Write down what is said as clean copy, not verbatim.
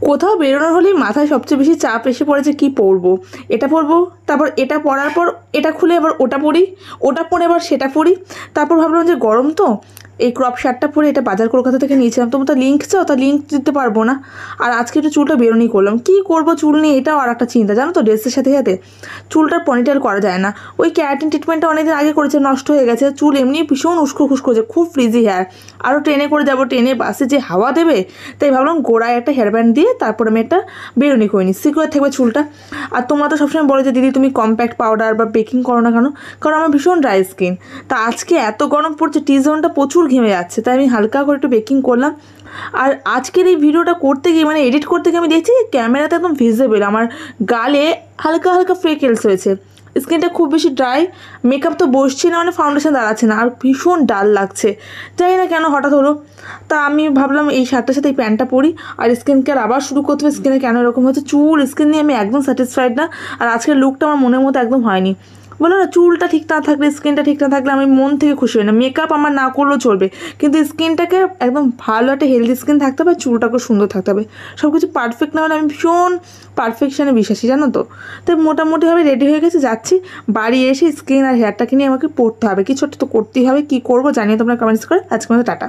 কোথাও বেরোনোর হলেই মাথায় সবচেয়ে বেশি চাপ এসে পড়ে যে কী পরবো, এটা পরবো, তারপর এটা পরার পর এটা খুলে আবার ওটা পরি, ওটা পরে আবার সেটা পরি। তারপর ভাবলাম যে গরম তো, এই ক্রপ শার্টটা পরে এটা বাজার কলকাতা থেকে নিয়েছিলাম, তোমরা তো লিঙ্ক চাও, তা লিঙ্ক দিতে পারবো না। আর আজকে একটু চুলটা বেরোনি করলাম, কী করবো চুল নিয়ে, এটাও আর একটা চিন্তা জানো তো। ড্রেসের সাথে সাথে চুলটার পনিটেল করা যায় না, ওই ক্যারাটিন ট্রিটমেন্টটা অনেকদিন আগে করেছে, নষ্ট হয়ে গেছে। চুল এমনি ভীষণ উস্কো খুস্কো হয়েছে, খুব ফ্রিজি হেয়ার। আরও ট্রেনে করে যাবো, ট্রেনে বাসে যে হাওয়া দেবে, তাই ভাবলাম গোড়ায় একটা হেয়ার ব্যান্ড দিয়ে তারপর আমি একটা বেরোনি করে নিই, সিকিউর থাকবে চুলটা। আর তোমরা তো সবসময় বলো যে দিদি তুমি কম্প্যাক্ট পাউডার বা বেকিং করো না কেন, কারণ আমার ভীষণ ড্রাই স্কিন। তা আজকে এত গরম পড়ছে, টি জোনটা প্রচুর ঘেমে যাচ্ছে, তাই আমি হালকা করে একটু বেকিং করলাম। আর আজকের এই ভিডিওটা করতে গিয়ে মানে এডিট করতে গিয়ে আমি দেখছি ক্যামেরাতে একদম ভিজিবল আমার গালে হালকা হালকা ফ্রেকেলস হয়েছে। স্কিনটা খুব বেশি ড্রাই, মেকআপ তো বসছে না, মানে ফাউন্ডেশন দাঁড়াচ্ছে না, আর ভীষণ ডাল লাগছে, জানি না কেন হঠাৎ হলো। তা আমি ভাবলাম এই শার্টটার সাথে এই প্যান্টটা পরি, আর স্কিন কেয়ার আবার শুরু করতে হবে। স্কিনে কেন এরকম হচ্ছে, চুল স্কিন নিয়ে আমি একদম স্যাটিসফাইড না। আর আজকের লুকটা আমার মনের মতো একদম হয়নি। বলো না, চুলটা ঠিক না থাকলে, স্কিনটা ঠিক না থাকলে আমি মন থেকে খুশি হই না। মেকআপ আমার না করলেও চলবে, কিন্তু স্কিনটাকে একদম ভালো একটা হেলদি স্কিন থাকতে হবে, চুলটাকে সুন্দর থাকতে হবে। সব কিছু পারফেক্ট না হলে আমি ভীষণ পারফেকশানে বিশ্বাসী, জানো তো। তাই মোটামুটিভাবে রেডি হয়ে গেছে, যাচ্ছি। বাড়ি এসে স্কিন আর হেয়ারটাকে নিয়ে আমাকে পড়তে হবে, কিছু একটা তো করতেই হবে। কী করবো জানিয়ে তোমরা কমেন্টস করে। আজকে মতো টাটা।